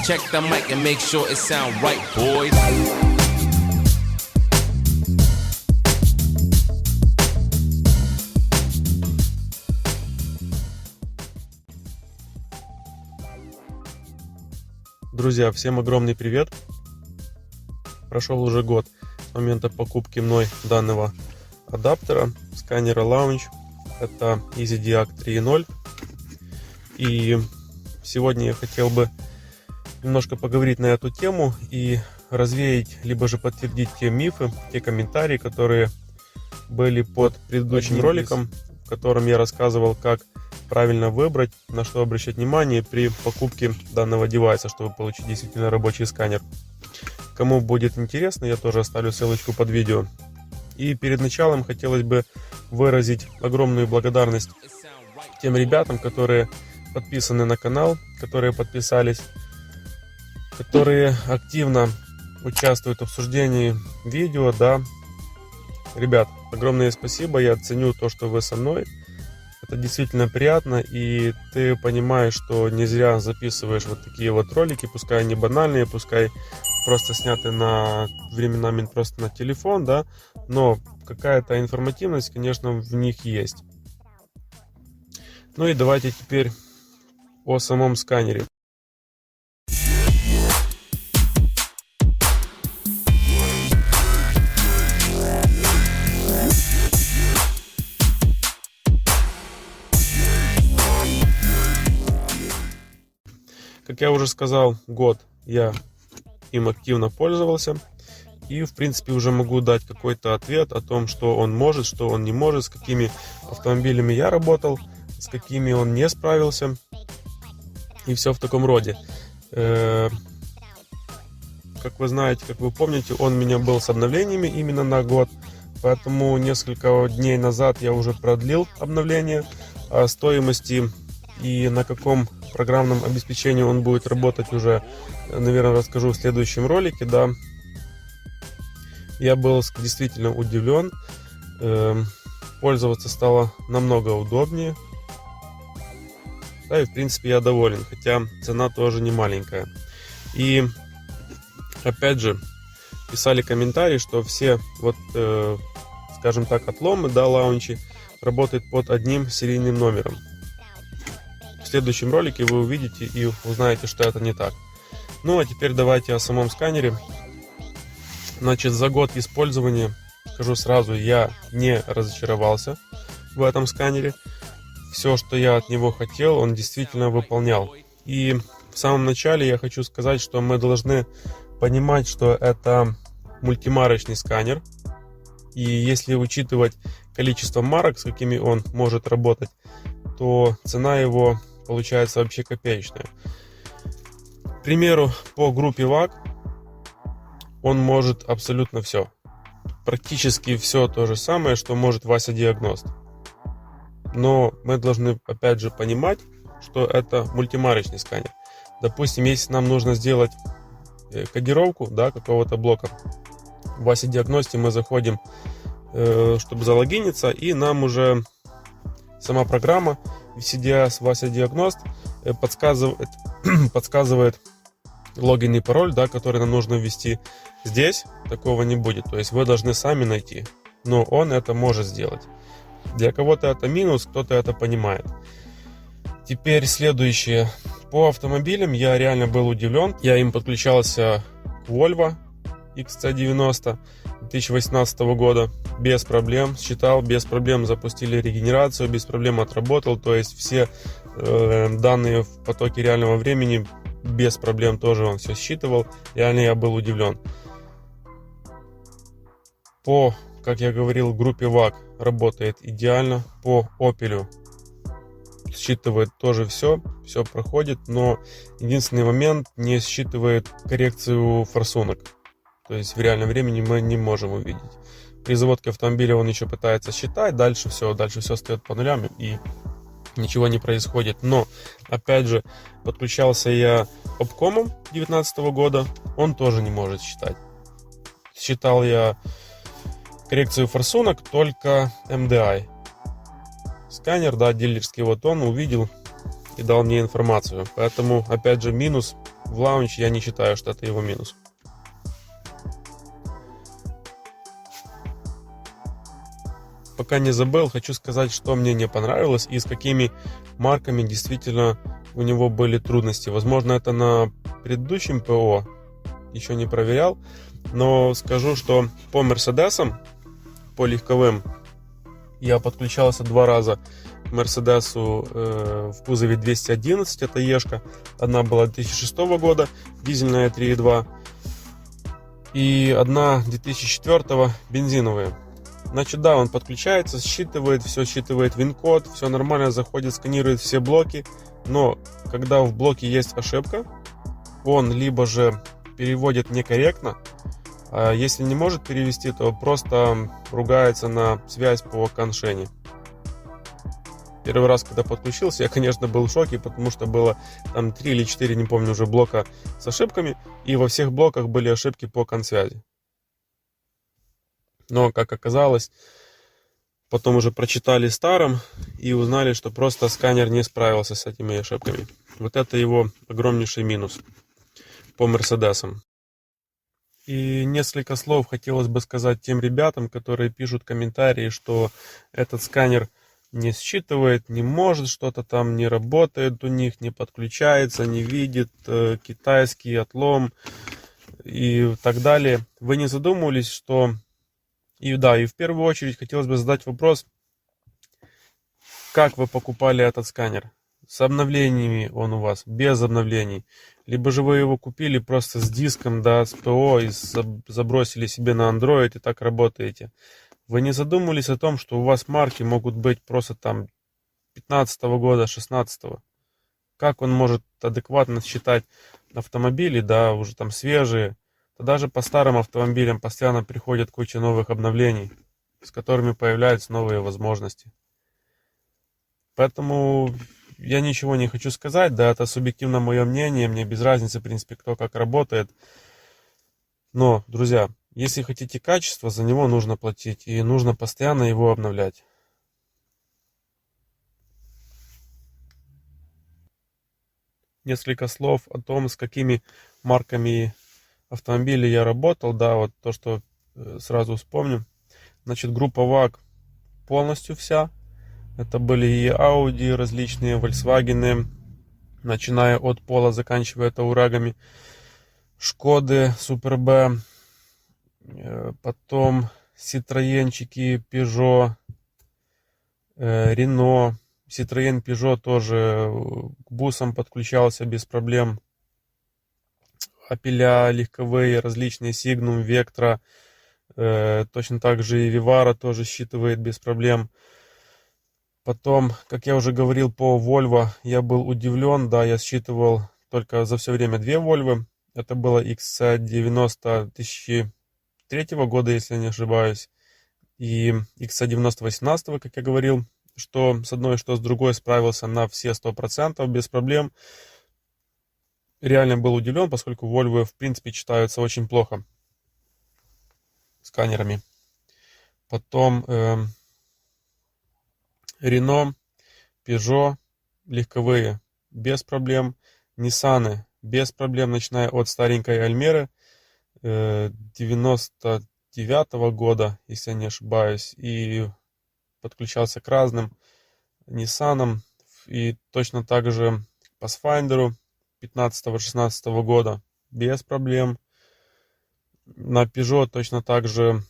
Check the mic and make sure it sound right, boys. Друзья, всем огромный привет! Прошел уже год с момента покупки мной данного адаптера, сканера Launch. Это EasyDiac 3.0. И сегодня я хотел бы немножко поговорить на эту тему и развеять, либо же подтвердить те мифы, те комментарии, которые были под предыдущим роликом, в котором я рассказывал, как правильно выбрать, на что обращать внимание при покупке данного девайса, чтобы получить действительно рабочий сканер. Кому будет интересно, я тоже оставлю ссылочку под видео. И перед началом хотелось бы выразить огромную благодарность тем ребятам, которые подписаны на канал, которые подписались, которые активно участвуют в обсуждении видео, да. Ребят, огромное спасибо, я ценю то, что вы со мной. Это действительно приятно, и ты понимаешь, что не зря записываешь вот такие вот ролики, пускай они банальные, пускай просто сняты временами просто на телефон, да, но какая-то информативность, конечно, в них есть. Ну и давайте теперь о самом сканере. Как я уже сказал, год я им активно пользовался. И, в принципе, уже могу дать какой-то ответ о том, что он может, что он не может, с какими автомобилями я работал, с какими он не справился. И все в таком роде. Как вы знаете, как вы помните, он у меня был с обновлениями именно на год. Поэтому несколько дней назад я уже продлил обновление. О стоимости и на каком программном обеспечении он будет работать, уже, наверное, расскажу в следующем ролике, да. Я был действительно удивлен. Пользоваться стало намного удобнее. Да, и в принципе я доволен, хотя цена тоже не маленькая. И опять же писали комментарии, что все вот, скажем так, отломы, да, лаунчи работают под одним серийным номером. В следующем ролике вы увидите и узнаете, что это не так. Ну а теперь давайте о самом сканере. Значит, за год использования, скажу сразу, я не разочаровался в этом сканере. Все, что я от него хотел, он действительно выполнял. И в самом начале я хочу сказать, что мы должны понимать, что это мультимарочный сканер. И если учитывать количество марок, с какими он может работать, то цена его получается вообще копеечная. К примеру, по группе VAG он может абсолютно все. Практически все то же самое, что может Вася Диагност. Но мы должны опять же понимать, что это мультимарочный сканер. Допустим, если нам нужно сделать кодировку, да, какого-то блока, в Вася Диагносте мы заходим, чтобы залогиниться, и нам уже сама программа VCDS Вася Диагност подсказывает логин и пароль, да, который нам нужно ввести. Здесь такого не будет, то есть вы должны сами найти, но он это может сделать. Для кого-то это минус, кто-то это понимает. Теперь следующее. По автомобилям я реально был удивлен. Я им подключался к Volvo XC90 2018 года без проблем. Считал, без проблем запустили регенерацию, без проблем отработал. То есть все данные в потоке реального времени без проблем тоже он все считывал. Реально я был удивлен. По, как я говорил, группе VAG работает идеально. По Opel считывает тоже все проходит, но единственный момент, не считывает коррекцию форсунок. То есть в реальном времени мы не можем увидеть. При заводке автомобиля он еще пытается считать, дальше все стоит по нулям и ничего не происходит. Но опять же, подключался я Opcom 2019 года, он тоже не может считать. Считал я коррекцию форсунок только MDI. Сканер, да, дилерский, вот он увидел и дал мне информацию. Поэтому, опять же, минус в лаунч, я не считаю, что это его минус. Пока не забыл, хочу сказать, что мне не понравилось и с какими марками действительно у него были трудности. Возможно, это на предыдущем ПО, еще не проверял, но скажу, что по Мерседесам, по легковым, я подключался 2 раза к Мерседесу в кузове 211, это Ешка, одна была 2006 года, дизельная 3.2, и одна 2004 бензиновая. Значит, да, он подключается, считывает ВИН-код, все нормально, заходит, сканирует все блоки, но когда в блоке есть ошибка, он либо же переводит некорректно, а если не может перевести, то просто ругается на связь по коншене. Первый раз, когда подключился, я, конечно, был в шоке, потому что было там 3 или 4, не помню уже, блока с ошибками, и во всех блоках были ошибки по консвязи. Но, как оказалось, потом уже прочитали старым и узнали, что просто сканер не справился с этими ошибками. Вот это его огромнейший минус по Мерседесам. И несколько слов хотелось бы сказать тем ребятам, которые пишут комментарии, что этот сканер не считывает, не может, что-то там не работает у них, не подключается, не видит, китайский отлом и так далее. Вы не задумывались, что... И в первую очередь хотелось бы задать вопрос, как вы покупали этот сканер? С обновлениями он у вас, без обновлений? Либо же вы его купили просто с диском, да, с ПО и забросили себе на Android и так работаете? Вы не задумывались о том, что у вас марки могут быть просто там 15 года, 16 -го? Как он может адекватно считать автомобили, да, уже там свежие? То даже по старым автомобилям постоянно приходит куча новых обновлений, с которыми появляются новые возможности. Поэтому я ничего не хочу сказать, да, это субъективно мое мнение, мне без разницы, в принципе, кто как работает. Но, друзья, если хотите качество, за него нужно платить, и нужно постоянно его обновлять. Несколько слов о том, с какими марками автомобилей я работал, да, вот то, что сразу вспомню. Значит, группа ВАГ полностью вся. Это были и Audi, различные Volkswagen, начиная от Пола, заканчивая Таурагами, Шкоды, Супер Б, потом Citroёнчики, Peugeot, Renault. Citroёn, Peugeot тоже к бусам подключался без проблем. Опеля легковые, различные Signum, Vectra, точно так же и Vivaro тоже считывает без проблем. Потом, как я уже говорил, по Volvo я был удивлен, да, я считывал только за все время 2 Volvo. Это было XC90 2003 года, если я не ошибаюсь, и XC90 18, как я говорил, что с одной, что с другой справился на все 100% без проблем. Реально был удивлен, поскольку Volvo в принципе читаются очень плохо сканерами. Потом Renault, Peugeot легковые без проблем, Nissan без проблем, начиная от старенькой Альмеры 99 года, если я не ошибаюсь, и подключался к разным Nissan, и точно так же к Pathfinder 15-16 года без проблем. На Peugeot точно так же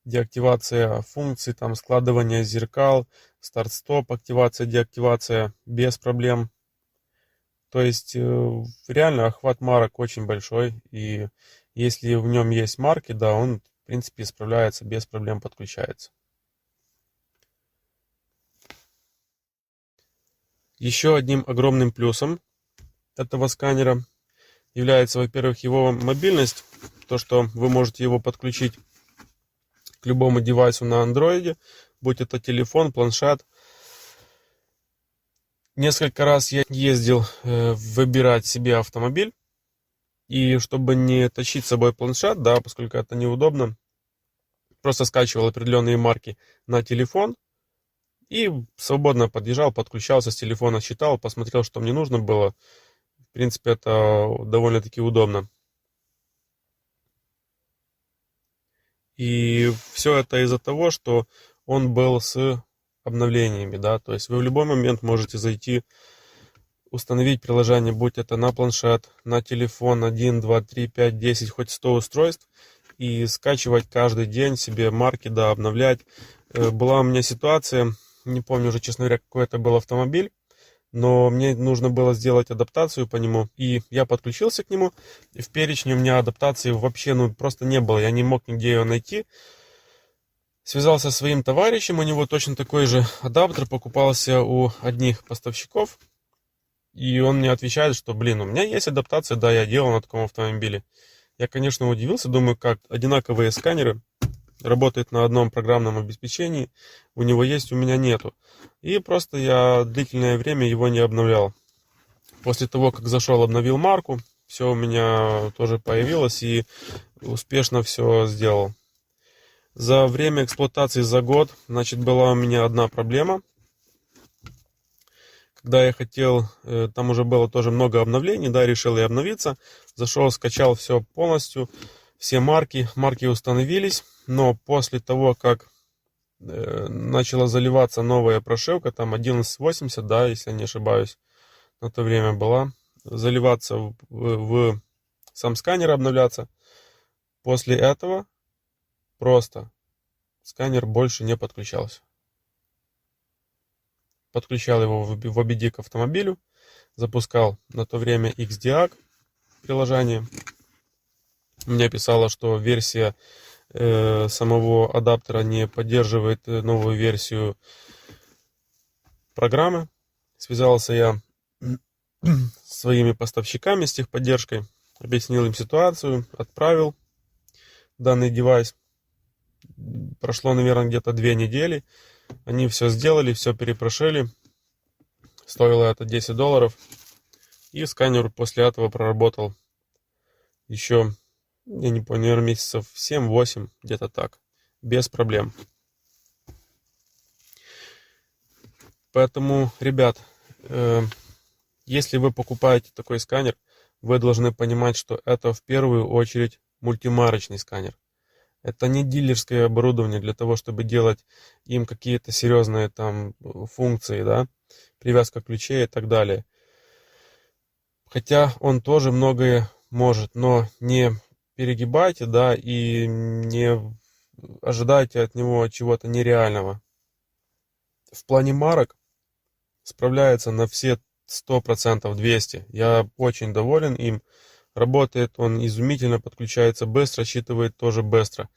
деактивация функций, там складывание зеркал, старт-стоп, активация, деактивация без проблем. То есть реально охват марок очень большой, и если в нем есть марки, да, он в принципе справляется, без проблем подключается. Еще одним огромным плюсом этого сканера является, во-первых, его мобильность, то, что вы можете его подключить к любому девайсу на андроиде, будь это телефон, планшет. Несколько раз я ездил выбирать себе автомобиль, и чтобы не тащить с собой планшет, да, поскольку это неудобно, просто скачивал определенные марки на телефон, И свободно подъезжал, подключался с телефона, считал, посмотрел, что мне нужно было. В принципе, это довольно-таки удобно. И все это из-за того, что он был с обновлениями, да, то есть вы в любой момент можете зайти, установить приложение, будь это на планшет, на телефон 1, 2, 3, 5, 10, хоть 100 устройств, и скачивать каждый день себе марки, да, обновлять. Была у меня ситуация, не помню уже, честно говоря, какой это был автомобиль, но мне нужно было сделать адаптацию по нему, и я подключился к нему, и в перечне у меня адаптации вообще, просто не было, я не мог нигде ее найти. Связался со своим товарищем, у него точно такой же адаптер покупался у одних поставщиков, и он мне отвечает, что, у меня есть адаптация, да, я делал на таком автомобиле. Я, конечно, удивился, думаю, как одинаковые сканеры, работает на одном программном обеспечении, у него есть, у меня нету. И просто я длительное время его не обновлял. После того, как зашел, обновил марку, все у меня тоже появилось и успешно все сделал. За время эксплуатации за год, была у меня одна проблема. Когда я хотел, там уже было тоже много обновлений, да, решил я обновиться. Зашел, скачал все полностью, все марки установились. Но после того, как начала заливаться новая прошивка, там 1180, да, если я не ошибаюсь, на то время была, заливаться в сам сканер, обновляться. После этого просто сканер больше не подключался. Подключал его в OBD к автомобилю, запускал на то время XDIAC приложение. Мне писало, что версия самого адаптера не поддерживает новую версию программы. Связался я с своими поставщиками, с техподдержкой, объяснил им ситуацию, отправил данный девайс. Прошло, наверное, где-то 2 недели. Они все сделали, все перепрошили. Стоило это $10. И сканер после этого проработал еще, я не помню, наверное, месяцев 7-8, где-то так. Без проблем. Поэтому, ребят, если вы покупаете такой сканер, вы должны понимать, что это в первую очередь мультимарочный сканер. Это не дилерское оборудование для того, чтобы делать им какие-то серьезные там функции, да, привязка ключей и так далее. Хотя он тоже многое может, но не перегибайте, да, и не ожидайте от него чего-то нереального. В плане марок справляется на все 100%, 200%. Я очень доволен им. Работает он изумительно, подключается быстро, считывает тоже быстро.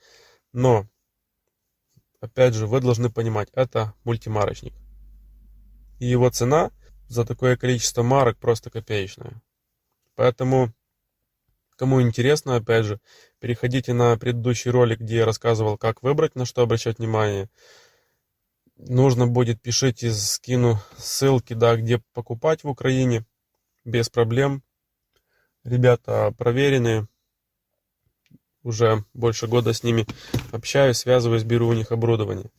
Но, опять же, вы должны понимать, это мультимарочник. И его цена за такое количество марок просто копеечная. Поэтому, кому интересно, опять же, переходите на предыдущий ролик, где я рассказывал, как выбрать, на что обращать внимание. Нужно будет, пишите, скину ссылки, да, где покупать в Украине, без проблем. Ребята проверенные, уже больше года с ними общаюсь, связываюсь, беру у них оборудование.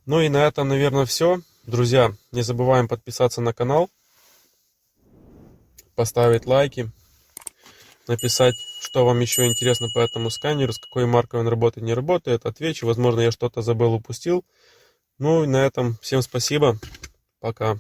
Ну и на этом, наверное, все. Друзья, не забываем подписаться на канал, поставить лайки, написать, что вам еще интересно по этому сканеру, с какой маркой он работает, не работает. Отвечу, возможно, я что-то забыл, упустил. Ну и на этом всем спасибо. Пока.